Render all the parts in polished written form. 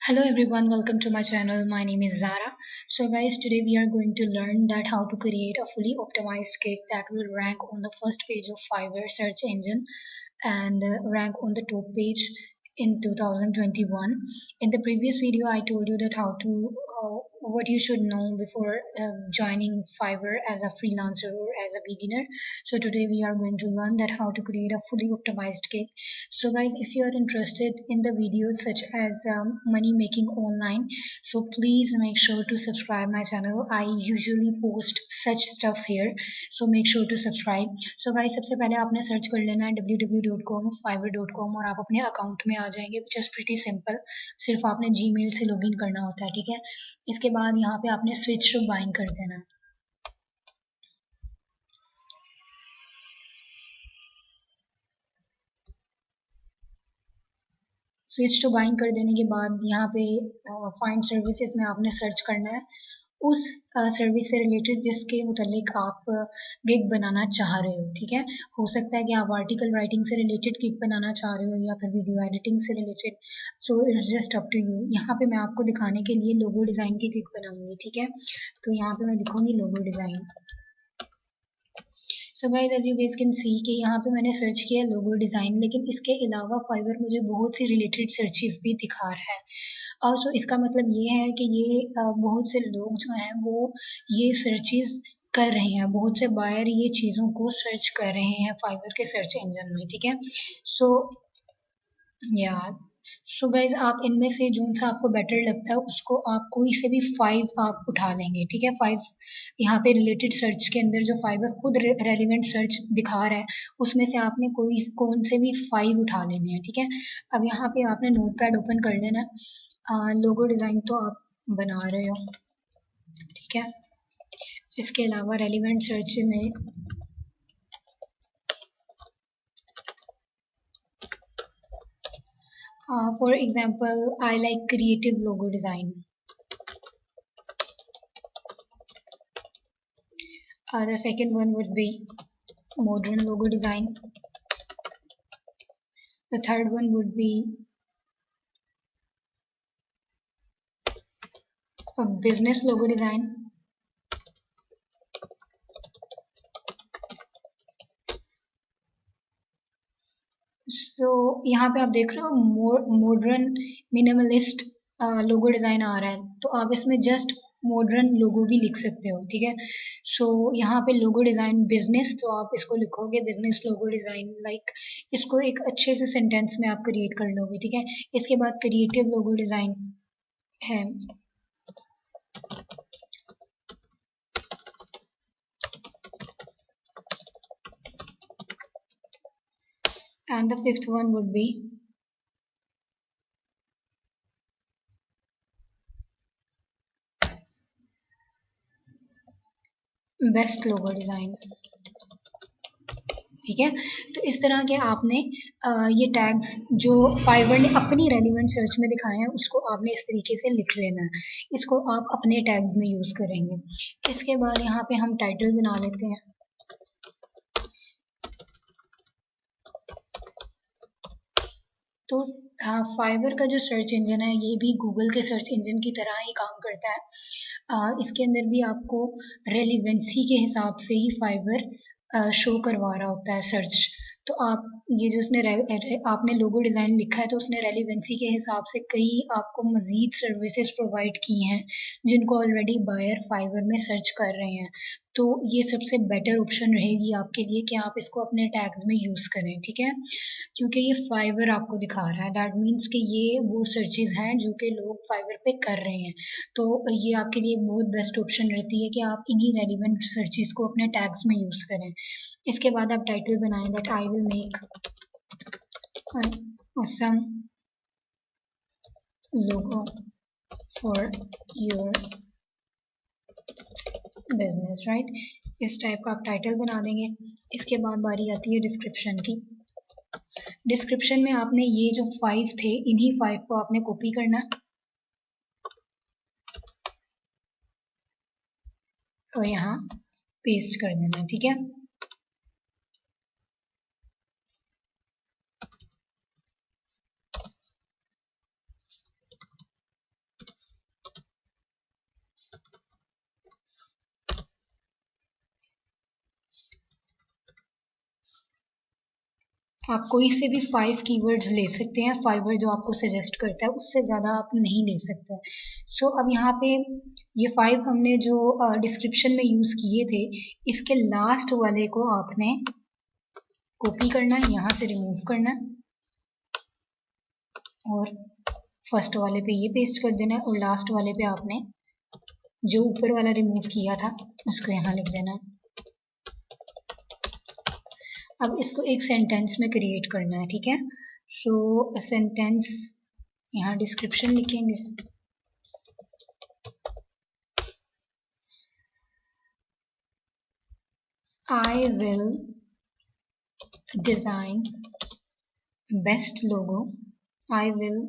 Hello everyone, welcome to my channel. My name is Zara. So guys, today we are going to learn that how to create a fully optimized cake that will rank on the first page of Fiverr search engine and rank on the top page in 2021. In the previous video, I told you that how to what you should know before joining Fiverr as a freelancer or as a beginner. So today we are going to learn that how to create a fully optimized cake. So guys, if you are interested in the videos such as money making online, so please make sure to subscribe my channel. I usually post such stuff here, so make sure to subscribe. So guys, सबसे पहले आपने search कर लेना है www.com fiverr.com और आप अपने account में आ जाएंगे, which is pretty simple. सिर्फ आपने जीमेल से लॉगिन करना होता है, ठीक है। इसके बाद यहाँ पे आपने स्विच टू बाइंग कर देना है। स्विच टू बाइंग कर देने के बाद यहाँ पे फाइंड सर्विसेज में आपने सर्च करना है उस सर्विस से रिलेटेड जिसके मुतालिक आप गिग बनाना चाह रहे हो, ठीक है। हो सकता है कि आप आर्टिकल राइटिंग से रिलेटेड गिग बनाना चाह रहे हो या फिर वीडियो एडिटिंग से related, so it's just up to you. यहाँ पे मैं आपको दिखाने के लिए लोगो डिज़ाइन की गिग बनाऊंगी, ठीक है। तो यहाँ पे मैं दिखाऊंगी logo design. So guys as you guys can see कि यहाँ पे मैंने सर्च किया लोगो डिज़ाइन, लेकिन इसके अलावा फाइवर मुझे बहुत सी रिलेटेड सर्चेस भी दिखा रहा है। और सो इसका मतलब ये है कि ये बहुत से लोग जो हैं वो ये सर्चेस कर रहे हैं, बहुत से बायर ये चीज़ों को सर्च कर रहे हैं फाइवर के सर्च इंजन में, ठीक है। सो या सो गाइज आप इनमें से जो सा आपको बेटर लगता है उसको आप कोई से भी 5 आप उठा लेंगे, ठीक है। 5 यहाँ पे रिलेटेड सर्च के अंदर जो फाइवर खुद रेलिवेंट सर्च दिखा रहा है उसमें से आपने कोई कौन से भी 5 उठा लेने हैं, ठीक है। अब यहाँ पे आपने नोटपैड ओपन कर लेना है। लोगो डिज़ाइन तो आप बना रहे हो, ठीक है। इसके अलावा रेलिवेंट सर्च में for example, I like creative logo design. The second one would be modern logo design. The third one would be a business logo design. So यहाँ पे आप देख रहे हो मॉडर्न मिनिमलिस्ट लोगो डिज़ाइन आ रहा है, तो आप इसमें जस्ट मॉडर्न लोगो भी लिख सकते हो, ठीक है। सो यहाँ पे लोगो डिज़ाइन बिजनेस, तो आप इसको लिखोगे बिजनेस लोगो डिज़ाइन, लाइक इसको एक अच्छे से सेंटेंस में आप क्रिएट कर लोगे, ठीक है। इसके बाद क्रिएटिव लोगो डिज़ाइन है। And the fifth one would be best logo design, ठीक है। तो इस तरह के आपने ये टैग्स जो फाइवर ने अपनी रेलिवेंट सर्च में दिखाए हैं उसको आपने इस तरीके से लिख लेना है। इसको आप अपने टैग में यूज़ करेंगे। इसके बाद यहाँ पे हम टाइटल बना लेते हैं। तो फाइवर का जो सर्च इंजन है ये भी गूगल के सर्च इंजन की तरह ही काम करता है। इसके अंदर भी आपको रेलिवेंसी के हिसाब से ही फाइवर शो करवा रहा होता है सर्च। तो आप ये जो उसने आपने लोगो डिज़ाइन लिखा है तो उसने रेलिवेंसी के हिसाब से कई आपको मज़ीद सर्विसेज प्रोवाइड की हैं जिनको ऑलरेडी बायर फाइवर में सर्च कर रहे हैं। तो ये सबसे बेटर ऑप्शन रहेगी आपके लिए कि आप इसको अपने टैग्स में यूज़ करें, ठीक है। क्योंकि ये फाइवर आपको दिखा रहा है, दैट मीन्स कि ये वो सर्चेज हैं जो कि लोग फाइवर पे कर रहे हैं। तो ये आपके लिए एक बहुत बेस्ट ऑप्शन रहती है कि आप इन्हीं रेलिवेंट सर्चेज को अपने टैग्स में यूज़ करें। इसके बाद आप टाइटल बनाएं that I will make awesome logo for your business, right. इस टाइप का आप टाइटल बना देंगे। इसके बाद बारी आती है डिस्क्रिप्शन की। डिस्क्रिप्शन में आपने ये जो 5 थे इन्हीं 5 को आपने कॉपी करना और यहाँ पेस्ट कर देना, ठीक है। आप कोई से भी 5 कीवर्ड्स ले सकते हैं, फाइवर जो आपको सजेस्ट करता है, उससे ज़्यादा आप नहीं ले सकते। सो अब यहाँ पे ये 5 हमने जो डिस्क्रिप्शन में यूज़ किए थे, इसके लास्ट वाले को आपने कॉपी करना है, यहाँ से रिमूव करना है और फर्स्ट वाले पे ये पेस्ट कर देना है और लास्ट वाले पे आपने जो ऊपर वाला रिमूव किया था उसको यहाँ लिख देना है। अब इसको एक सेंटेंस में क्रिएट करना है, ठीक है। सो सेंटेंस यहाँ डिस्क्रिप्शन लिखेंगे, I will design best logo, I will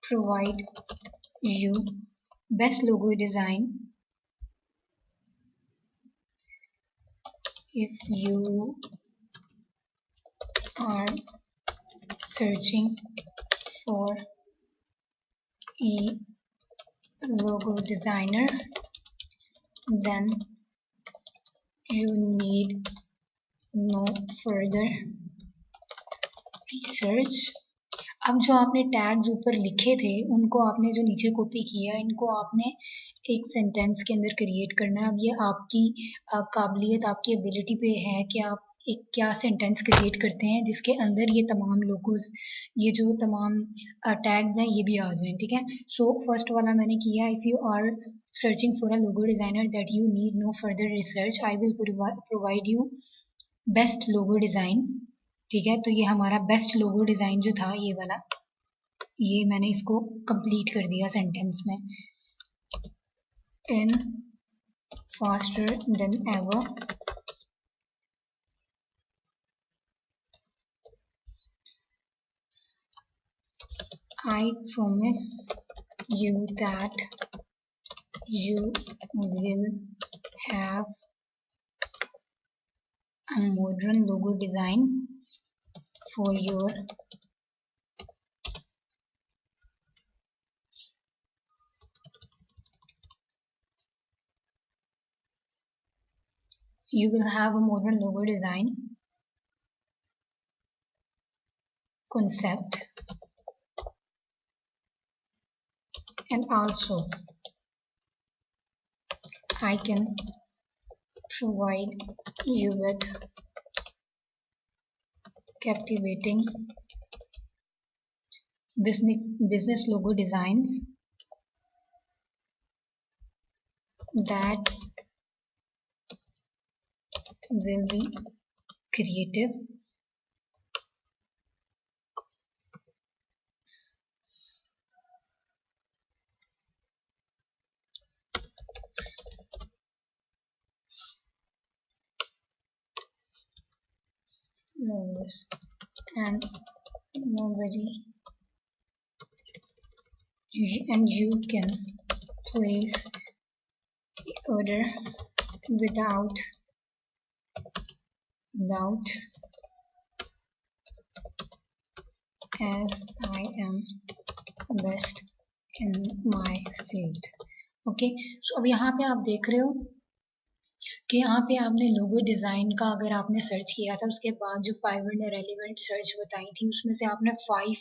provide you best logo design if you are searching for a logo designer, then you need no further research। अब जो आपने टैग्स ऊपर लिखे थे उनको आपने जो नीचे कॉपी किया है, इनको आपने एक सेंटेंस के अंदर क्रिएट करना है। अब ये आपकी काबिलियत, आपकी एबिलिटी पे है कि आप एक क्या सेंटेंस क्रिएट करते हैं जिसके अंदर ये तमाम लोगोस, ये जो तमाम टैग्स हैं ये भी आ जाएं, ठीक है। सो फर्स्ट वाला मैंने किया, if you are searching for a logo designer that you need no further research, I will provide you best logo design, ठीक है। तो ये हमारा बेस्ट लोगो डिज़ाइन जो था ये वाला, ये मैंने इसको कंप्लीट कर दिया सेंटेंस में। इन faster than ever, I promise you that you will have a modern logo design for your you will have a modern logo design concept, and also I can provide you with captivating business logo designs that will be creative, logos, and nobody and you can place the order without doubt, as I am best in my field। Okay, so अब यहाँ पे आप देख रहे हो कि यहाँ पे आपने लोगो डिज़ाइन का अगर आपने सर्च किया था, उसके बाद जो फाइवर ने रेलिवेंट सर्च बताई थी उसमें से आपने 5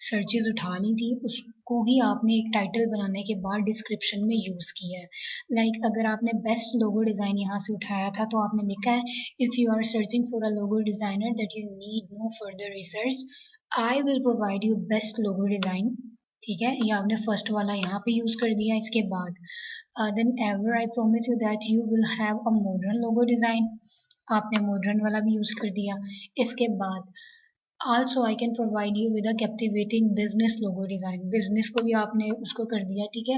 सर्चेज उठा ली थी, उसको ही आपने एक टाइटल बनाने के बाद डिस्क्रिप्शन में यूज़ किया है। लाइक अगर आपने बेस्ट लोगो डिज़ाइन यहाँ से उठाया था तो आपने लिखा है, if you are searching for a logo designer that you need no further research, I will provide you best logo design, ठीक है। ये आपने फर्स्ट वाला यहाँ पे यूज़ कर दिया। इसके बाद then ever I promise you that you will have a modern logo design, आपने modern वाला भी यूज़ कर दिया। इसके बाद also I can provide you with a captivating business logo design, business को भी आपने उसको कर दिया, ठीक है।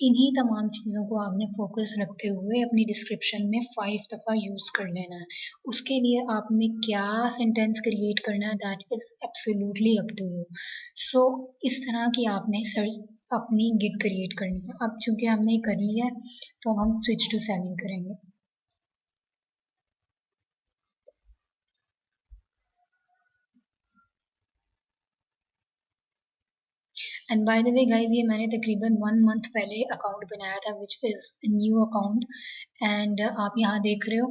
इन्हीं तमाम चीज़ों को आपने फोकस रखते हुए अपनी डिस्क्रिप्शन में 5 दफ़ा यूज़ कर लेना है। उसके लिए आपने क्या सेंटेंस क्रिएट करना है that is absolutely up to you. So इस तरह की आपने सर्च अपनी गिग क्रिएट करनी है। अब चूंकि हमने कर लिया है तो अब हम स्विच टू सेलिंग करेंगे। And bye the way guys, ये मैंने तकरीबन 1 मंथ पहले अकाउंट बनाया था, which is new account. And आप यहाँ देख रहे हो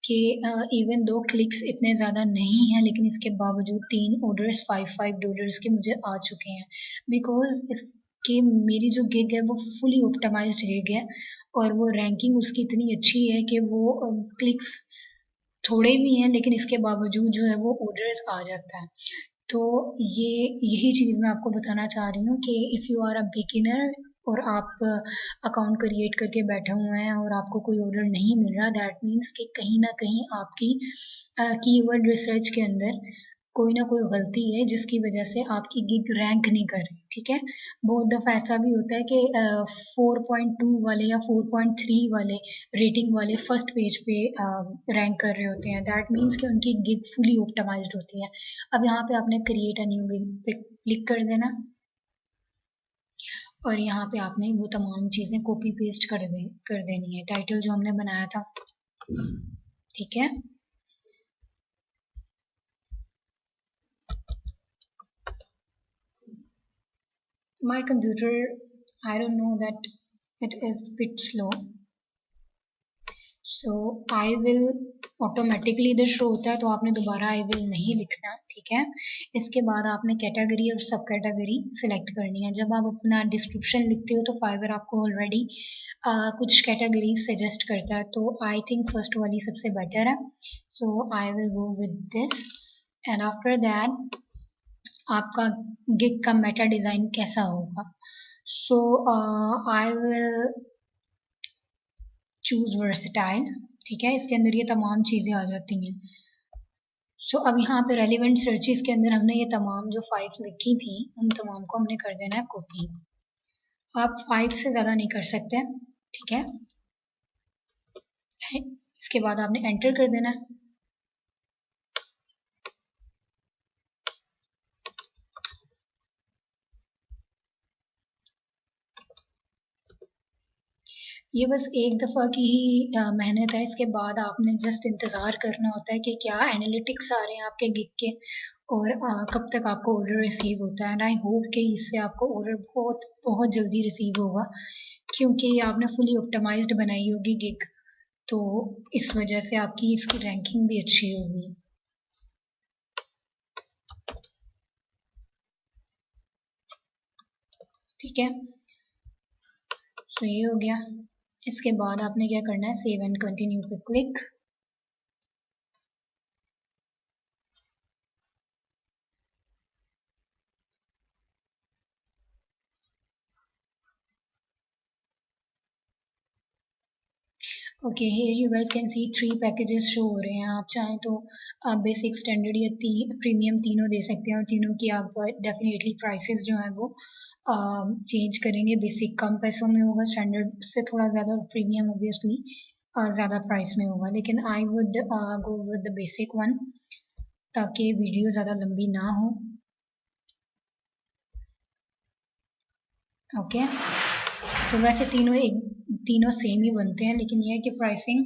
कि इवन दो क्लिक्स इतने ज़्यादा नहीं हैं, लेकिन इसके बावजूद 3 ऑर्डर्स $5 के मुझे आ चुके हैं, बिकॉज इसके मेरी जो गिग है वो फुली ऑप्टिमाइज्ड गिग है, और वो रैंकिंग उसकी इतनी अच्छी है कि वो क्लिक्स थोड़े भी हैं, लेकिन इसके बावजूद जो है वो ऑर्डर्स आ जाता है। तो ये यही चीज़ मैं आपको बताना चाह रही हूँ कि if you are a beginner और आप अकाउंट क्रिएट करके बैठे हुए हैं और आपको कोई ऑर्डर नहीं मिल रहा, दैट मीन्स कि कहीं ना कहीं आपकी कीवर्ड रिसर्च के अंदर कोई ना कोई गलती है, जिसकी वजह से आपकी गिग रैंक नहीं कर रही। ठीक है, बहुत दफ़ा ऐसा भी होता है कि 4.2 वाले या 4.3 वाले रेटिंग वाले फर्स्ट पेज पे रैंक कर रहे होते हैं, दैट मीन्स कि उनकी गिग फुली ऑप्टिमाइज्ड होती है। अब यहाँ पे आपने क्रिएट अ न्यू गिग पे क्लिक कर देना, और यहाँ पे आपने वो तमाम चीज़ें कॉपी पेस्ट कर देनी है, टाइटल जो हमने बनाया था। ठीक है, my computer, I don't know that it is bit slow, so I will automatically इधर शो होता है, तो आपने दोबारा आई विल नहीं लिखना। ठीक है, इसके बाद आपने कैटेगरी और सब कैटेगरी सिलेक्ट करनी है। जब आप अपना डिस्क्रिप्शन लिखते हो तो फाइवर आपको ऑलरेडी कुछ कैटेगरी सजेस्ट करता है, तो आई थिंक फर्स्ट वाली सबसे बेटर है, so I will go with this. And after that आपका गिग का मेटा डिज़ाइन कैसा होगा, so I will choose versatile. ठीक है, इसके अंदर ये तमाम चीज़ें आ जाती हैं। सो अब यहाँ पे रेलिवेंट सर्चेस के अंदर हमने ये तमाम जो 5 लिखी थी, उन तमाम को हमने कर देना है कॉपी। आप 5 से ज़्यादा नहीं कर सकते। ठीक है, इसके बाद आपने एंटर कर देना है। ये बस एक दफ़ा की ही मेहनत है, इसके बाद आपने जस्ट इंतज़ार करना होता है कि क्या एनालिटिक्स आ रहे हैं आपके गिग के, और कब तक आपको ऑर्डर रिसीव होता है। एंड आई होप कि इससे आपको ऑर्डर बहुत बहुत जल्दी रिसीव होगा, क्योंकि आपने फुली ऑप्टिमाइज्ड बनाई होगी गिग, तो इस वजह से आपकी इसकी रैंकिंग भी अच्छी होगी। ठीक है, सो ये हो गया। इसके बाद आपने क्या करना है, सेव एंड कंटिन्यू पे click. Okay, here you guys can C 3 packages show हो रहे हैं। आप चाहें तो आप बेसिक, स्टैंडर्ड या प्रीमियम तीनों दे सकते हैं, और तीनों की आप डेफिनेटली प्राइसेस जो हैं वो चेंज करेंगे। बेसिक कम पैसों में होगा, स्टैंडर्ड से थोड़ा ज़्यादा, और प्रीमियम ऑब्वियसली ज़्यादा प्राइस में होगा, लेकिन I would go with the basic one, ताकि वीडियो ज़्यादा लंबी ना हो। ओके, तो वैसे तीनों सेम ही बनते हैं, लेकिन ये है कि प्राइसिंग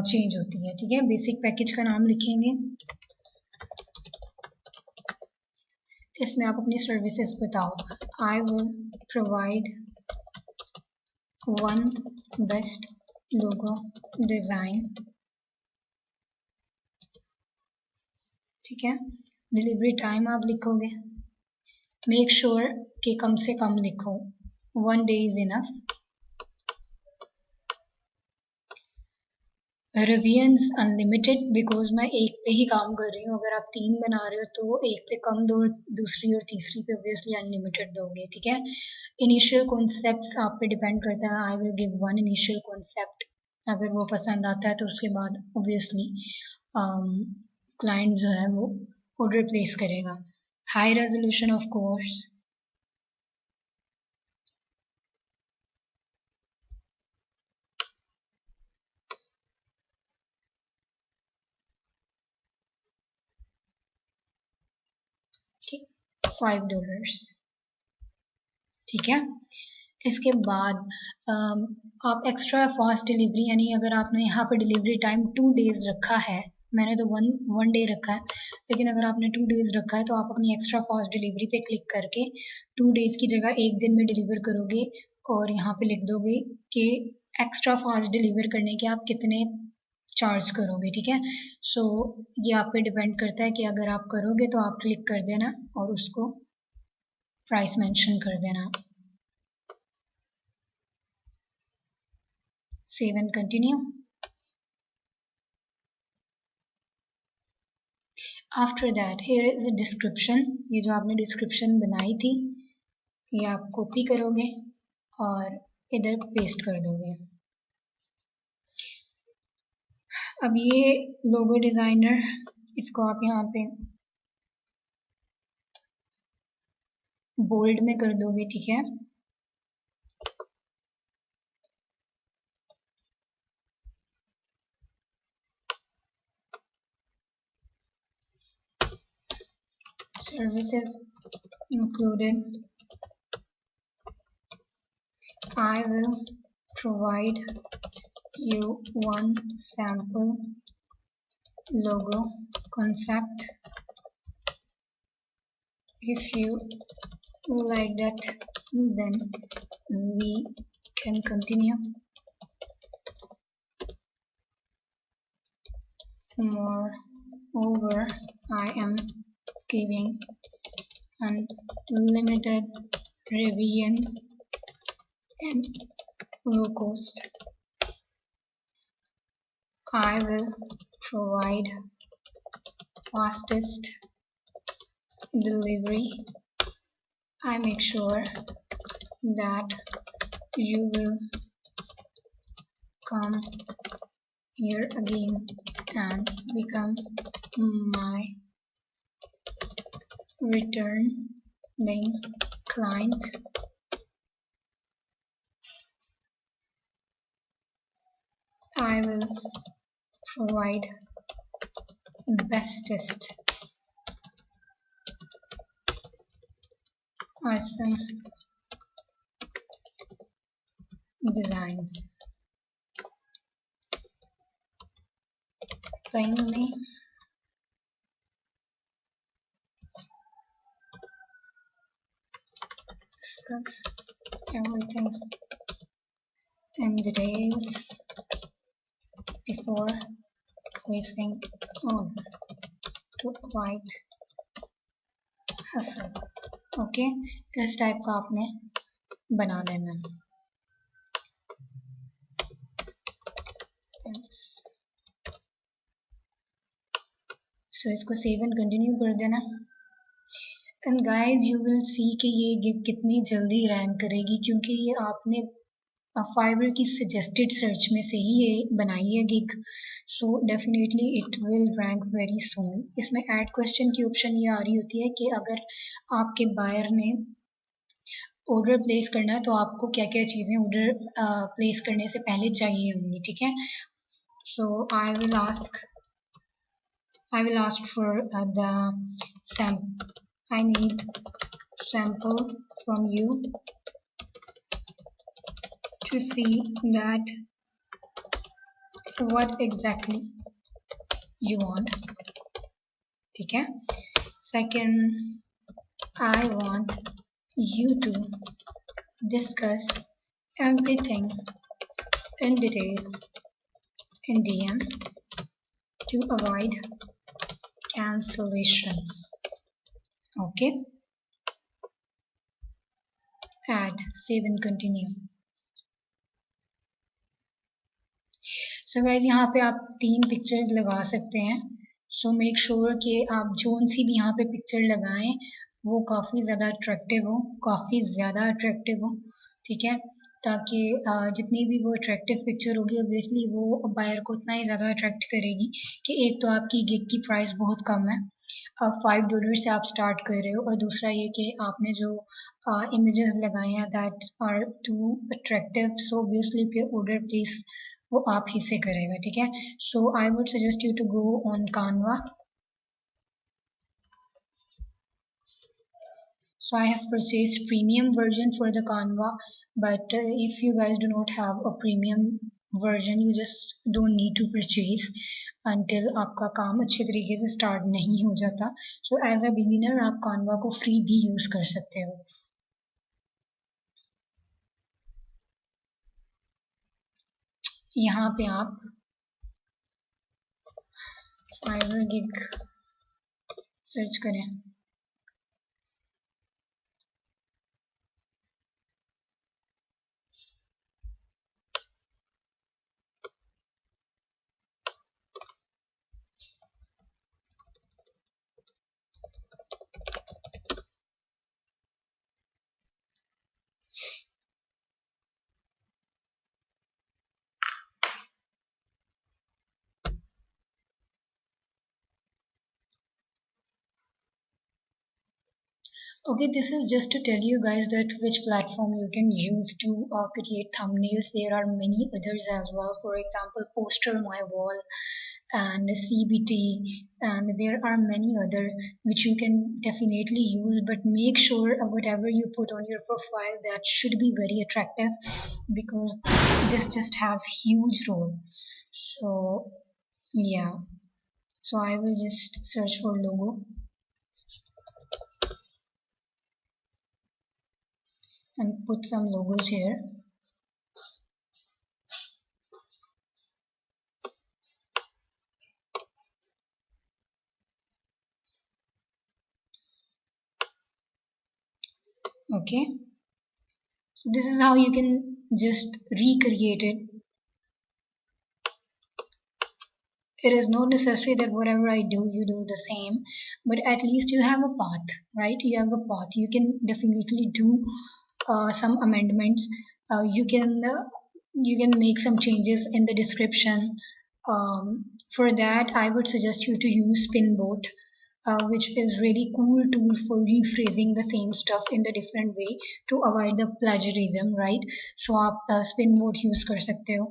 चेंज होती है। ठीक है, बेसिक पैकेज का नाम लिखेंगे, इसमें आप अपनी सर्विसेज बताओ। आई will provide one best logo design. ठीक है, डिलीवरी टाइम आप लिखोगे, मेक श्योर कि कम से कम लिखो, 1 day is enough. Revisions unlimited, because मैं एक पे ही काम कर रही हूँ। अगर आप 3 बना रहे हो तो एक पे कम दो, दूसरी और तीसरी पे ऑब्वियसली अनलिमिटेड दोगे। ठीक है, इनिशियल कॉन्सेप्ट्स आप पे डिपेंड करता है। I will give 1 initial concept, अगर वो पसंद आता है तो उसके बाद ऑब्वियसली क्लाइंट जो है वो ऑर्डर प्लेस करेगा। High resolution of course, $5। ठीक है, इसके बाद आप एक्स्ट्रा फास्ट डिलीवरी, यानी अगर आपने यहाँ पे डिलीवरी टाइम 2 डेज रखा है, मैंने तो वन वन डे रखा है, लेकिन अगर आपने 2 डेज रखा है तो आप अपनी एक्स्ट्रा फास्ट डिलीवरी पे क्लिक करके 2 डेज की जगह एक दिन में डिलीवर करोगे, और यहाँ पे लिख दोगे कि एक्स्ट्रा फास्ट डिलीवर करने के आप कितने चार्ज करोगे, ठीक है। सो ये आप पे डिपेंड करता है कि अगर आप करोगे तो आप क्लिक कर देना और उसको प्राइस मेंशन कर देना। Save and continue. After that here is a description, ये जो आपने डिस्क्रिप्शन बनाई थी ये आप कॉपी करोगे और इधर पेस्ट कर दोगे। अब ये लोगो डिजाइनर, इसको आप यहाँ पे बोल्ड में कर दोगे, ठीक है। Services included. I will provide you one sample logo concept. If you like that, then we can continue. Moreover, I am giving unlimited revisions and low cost. I will provide fastest delivery. I make sure that you will come here again and become my returning client. I will provide bestest awesome designs. Plainly discuss everything in details before placing order to avoid hassle. Okay, इस type का आपने बना लेना। सो इसको save and continue कर देना। And guys you will see कि ये गिग कितनी जल्दी रैंक करेगी, क्योंकि ये आपने फाइवर की सजेस्टेड सर्च में से ही ये बनाई है gig. So definitely it will rank very soon. इसमें ऐड क्वेश्चन की ऑप्शन ये आ रही होती है कि अगर आपके बायर ने ऑर्डर प्लेस करना है तो आपको क्या क्या चीज़ें ऑर्डर प्लेस करने से पहले चाहिए होंगी, ठीक है। सो I will ask for the I need sample from you to see that what exactly you want, ठीक है। Second, I want you to discuss everything in detail in DM to avoid cancellations. Okay. Add, save and continue. So guys यहाँ पे आप 3 pictures लगा सकते हैं। So make sure कि आप जोन सी भी यहाँ पे पिक्चर लगाएं वो काफ़ी ज़्यादा अट्रैक्टिव हो, ठीक है, ताकि जितनी भी वो अट्रैक्टिव पिक्चर होगी ऑब्वियसली वो बायर को उतना ही ज़्यादा अट्रैक्ट करेगी कि एक तो आपकी गिग की प्राइस बहुत कम है, $5 से आप स्टार्ट कर रहे हो, और दूसरा ये कि आपने जो इमेजेस लगाए हैं that are too attractive, so obviously फिर ऑर्डर प्लेस वो आप ही से करेगा, ठीक है। So I would suggest you to go on Canva. So I have purchased premium version for the Canva, but if you guys do not have a premium version you just don't need to purchase until आपका काम अच्छे तरीके से start नहीं हो जाता. So as a beginner आप कानवा को फ्री भी यूज कर सकते हो. यहाँ पे आप फाइवर गिग सर्च करें. Okay, this is just to tell you guys that which platform you can use to create thumbnails. There are many others as well. For example, Poster My Wall and CBT, and there are many other which you can definitely use. But make sure whatever you put on your profile that should be very attractive, because this just has huge role. So yeah, so I will just search for logo and put some logos here. Okay, so this is how you can just recreate it. It is not necessary that whatever I do, you do the same, but at least you have a path, right? You have a path. You can definitely do some amendments. You can make some changes in the description. For that, I would suggest you to use Spinboard, which is really cool tool for rephrasing the same stuff in the different way to avoid the plagiarism, right? So आप Spinboard use कर सकते हो.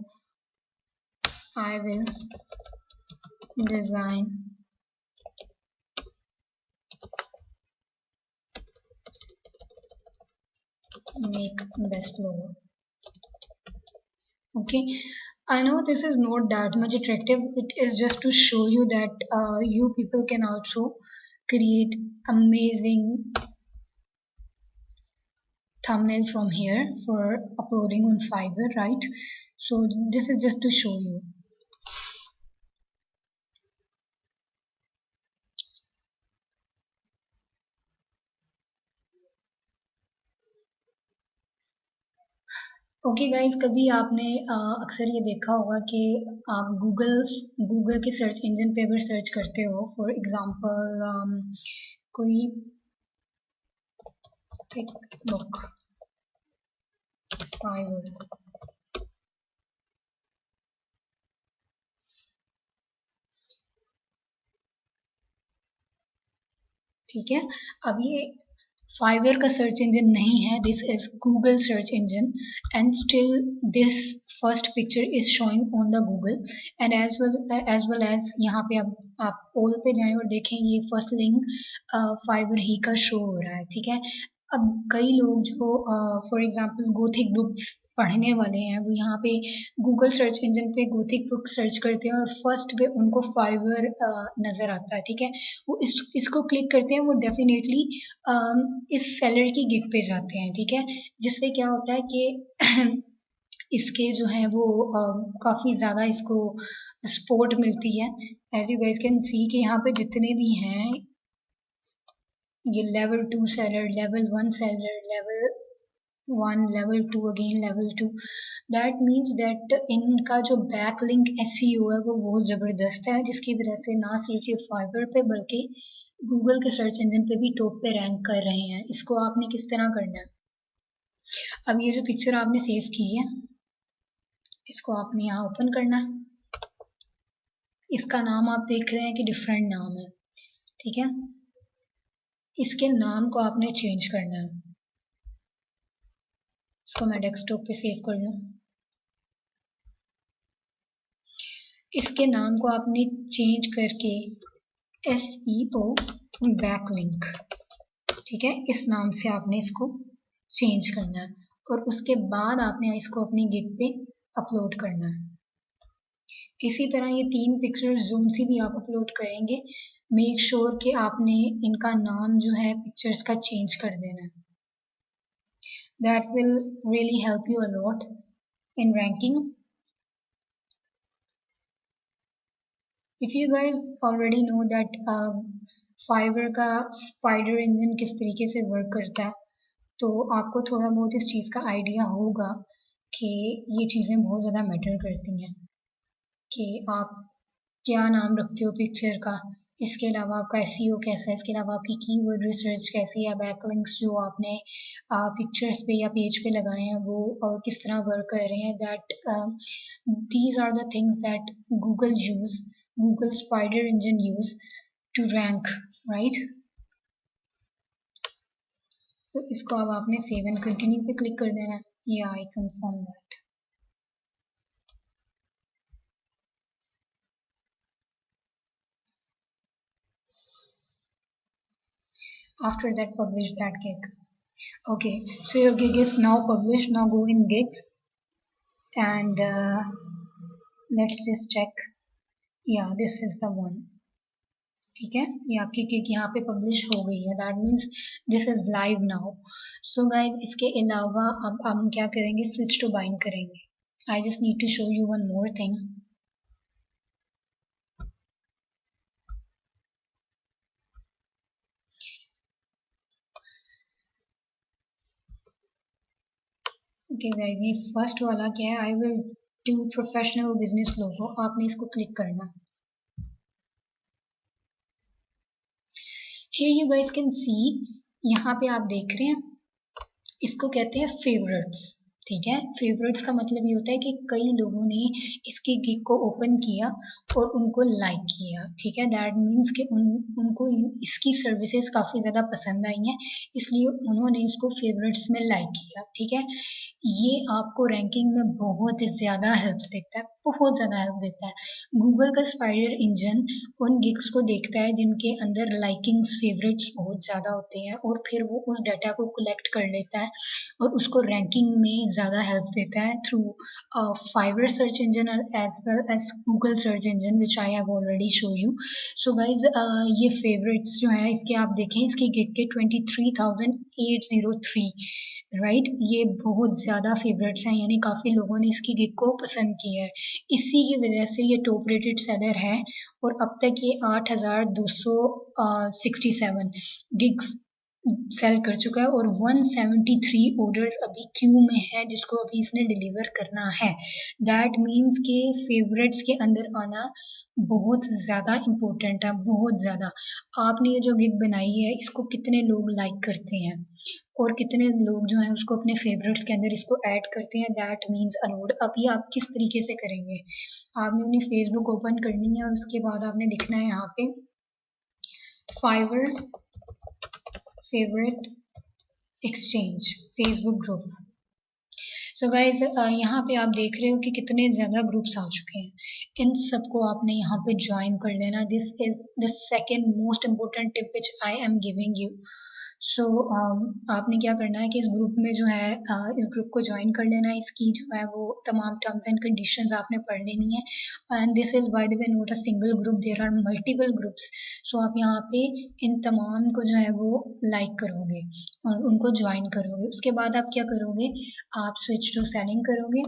I will design make best logo. Okay, I know this is not that much attractive. It is just to show you that you people can also create amazing thumbnail from here for uploading on Fiverr, right? So this is just to show you. Okay guys, कभी आपने अक्सर ये देखा होगा कि आप Google के search engine पे अगर सर्च करते हो, फॉर एग्जांपल कोई थिक बुक फाइवर, ठीक है. अब ये फाइवर का सर्च इंजन नहीं है, this is Google search engine, and still this first picture is showing on the Google, and as well as यहाँ पे अब आप पोल पे जाएं और देखें ये फर्स्ट लिंक फाइवर ही का शो हो रहा है, ठीक है. अब कई लोग जो फॉर एग्जांपल गोथिक बुक्स पढ़ने वाले हैं, वो यहाँ पे गूगल सर्च इंजन पे गोथिक बुक सर्च करते हैं और फर्स्ट पे उनको फाइवर नज़र आता है, ठीक है. वो इसको क्लिक करते हैं, वो डेफिनेटली इस सेलर की गिग पे जाते हैं, ठीक है. जिससे क्या होता है कि इसके जो है वो काफ़ी ज़्यादा इसको सपोर्ट मिलती है. As you guys can see कि यहाँ पे जितने भी हैं, ये level 2 seller, level 1 seller, level 1, level 2, again level 2. That means that इनका जो बैक लिंक एसईओ है वो बहुत ज़बरदस्त है, जिसकी वजह से ना सिर्फ ये फाइवर पे बल्कि गूगल के सर्च इंजन पे भी टॉप पे रैंक कर रहे हैं. इसको आपने किस तरह करना है, अब ये जो पिक्चर आपने सेव की है, इसको आपने यहाँ ओपन करना है. इसका नाम आप देख रहे हैं कि डिफरेंट नाम है, ठीक है. इसके नाम को आपने चेंज करना है. इसको मैं डेस्कटॉप पे सेव कर लूँ. इसके नाम को आपने चेंज करके SEO बैकलिंक, ठीक है, इस नाम से आपने इसको चेंज करना है, और उसके बाद आपने इसको अपनी गिग पे अपलोड करना है. इसी तरह ये 3 पिक्चर्स जोन सी भी आप अपलोड करेंगे, मेक श्योर कि आपने इनका नाम जो है पिक्चर्स का चेंज कर देना है. That will really help you a lot in ranking. If you guys already know that Fiverr का स्पाइडर इंजन किस तरीके से वर्क करता है, तो आपको थोड़ा बहुत इस चीज़ का आइडिया होगा कि ये चीज़ें बहुत ज़्यादा मैटर करती हैं कि आप क्या नाम रखते हो पिक्चर का, इसके अलावा आपका एसईओ कैसा है, इसके अलावा आपकी कीवर्ड रिसर्च कैसी है, बैकलिंक्स जो आपने पिक्चर्स पे या पेज पे लगाए हैं वो किस तरह वर्क कर रहे हैं. That these are the things that Google spider engine use to rank, right. तो इसको अब आपने सेव एंड कंटिन्यू पे क्लिक कर देना है. या I confirm that. After that, publish that gig. Okay, so your gig is now published. Now go in gigs and let's just check. Yeah, this is the one. ठीक है, ये आपकी gig यहाँ पे पब्लिश हो गई है. That means this is live now. So guys, इसके अलावा अब हम क्या करेंगे, स्विच टू बाइंग करेंगे. I just need to show you one more thing. Okay guys, ये फर्स्ट वाला क्या है, I will do professional business logo. आपने इसको क्लिक करना. Here you guys can see, यहाँ पे आप देख रहे हैं, इसको कहते हैं फेवरेट्स. ठीक है, फेवरेट्स का मतलब ये होता है कि कई लोगों ने इसकी गिग को ओपन किया और उनको लाइक किया. ठीक है, दैट मीन्स कि उनको इसकी सर्विसेज काफ़ी ज़्यादा पसंद आई हैं, इसलिए उन्होंने इसको फेवरेट्स में लाइक किया. ठीक है, ये आपको रैंकिंग में बहुत ज़्यादा हेल्प देता है, बहुत ज़्यादा हेल्प देता है. गूगल का स्पाइडर इंजन उन गिग्स को देखता है जिनके अंदर लाइकिंग्स फेवरेट्स बहुत ज़्यादा होते हैं, और फिर वो उस डाटा को कलेक्ट कर लेता है और उसको रैंकिंग में ज़्यादा हेल्प देता है through Fiverr search engine as well as Google search engine which I have already show you. So guys, ये फेवरेट्स जो है इसके आप देखें, इसकी गिग के 23,803, राइट. ये बहुत ज़्यादा फेवरेट्स हैं, यानी काफ़ी लोगों ने इसकी गिग को पसंद किया है. इसी की वजह से ये टॉप रेटेड सेलर है और अब तक ये 8,267 गिग्स सेल कर चुका है और 173 ऑर्डर्स अभी क्यू में है जिसको अभी इसने डिलीवर करना है. दैट मीन्स के फेवरेट्स के अंदर आना बहुत ज़्यादा इम्पोर्टेंट है, बहुत ज़्यादा. आपने ये जो गिग बनाई है इसको कितने लोग लाइक करते हैं और कितने लोग जो हैं उसको अपने फेवरेट्स के अंदर इसको ऐड करते हैं, दैट मीन्स अलोड. अभी आप किस तरीके से करेंगे, आपने अपनी फेसबुक ओपन करनी है और उसके बाद आपने लिखना है यहाँ पे Fiverr favourite exchange Facebook group. So guys, यहाँ पे आप देख रहे हो कि कितने ज़्यादा ग्रुप्स आ चुके हैं. इन सबको आपने यहाँ पे ज्वाइन कर लेना. This is the second most important tip which I am giving you. So आपने क्या करना है कि इस ग्रुप में जो है इस ग्रुप को ज्वाइन कर लेना है. इसकी जो है वो तमाम टर्म्स एंड कंडीशंस आपने पढ़ लेनी है. And this is by the way not a single group, there are multiple groups. So आप यहाँ पे इन तमाम को जो है वो लाइक करोगे और उनको ज्वाइन करोगे. उसके बाद आप क्या करोगे, आप स्विच टू सेलिंग करोगे.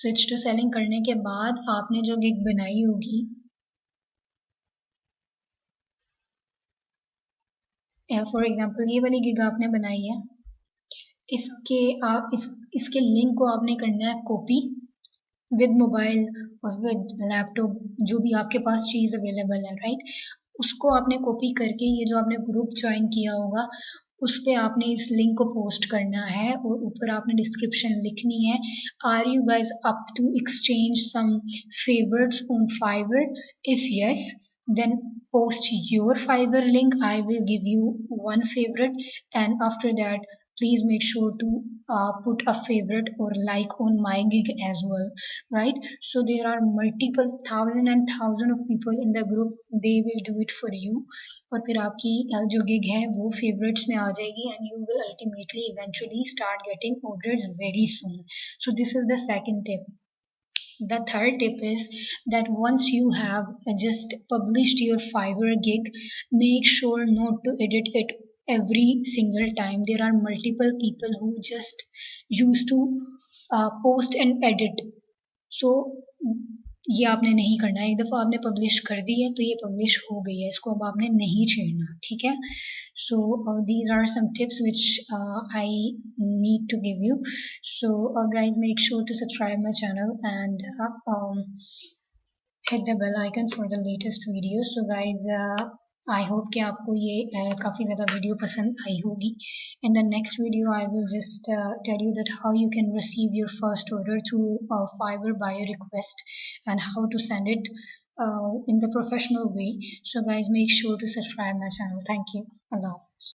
स्विच टू सेलिंग करने के बाद आपने जो गिग बनाई होगी, फॉर एग्जांपल ये वाली गिग आपने बनाई है, इसके आप इसके लिंक को आपने करना है कॉपी विद मोबाइल और विद लैपटॉप, जो भी आपके पास चीज़ अवेलेबल है, राइट. उसको आपने कॉपी करके ये जो आपने ग्रुप ज्वाइन किया होगा उस पे आपने इस लिंक को पोस्ट करना है और ऊपर आपने डिस्क्रिप्शन लिखनी है, are you guys up to exchange some favours on Fiverr. If yes, then post your Fiverr link. I will give you one favorite, and after that please make sure to put a favorite or like on my gig as well, right? So there are multiple thousand and thousand of people in the group, they will do it for you, और फिर आपकी जो gig है वो favorites में आ जाएगी, and you will ultimately eventually start getting orders very soon. So this is the second tip. The third tip is that once you have just published your Fiverr gig, make sure not to edit it every single time. There are multiple people who just used to post and edit. So ये आपने नहीं करना है, एक दफ़ा आपने publish कर दी है तो ये पब्लिश हो गई है, इसको अब आपने नहीं छेड़ना, ठीक है? So these are some tips which I need to give you. So guys, make sure to subscribe my channel and hit the bell icon for the latest videos. So guys, I hope कि आपको ये काफ़ी ज़्यादा video पसंद आई होगी. In the next video, I will just tell you that how you can receive your first order through Fiverr by a request and how to send it in the professional way. So guys, make sure to subscribe my channel. Thank you. Allah Hafiz.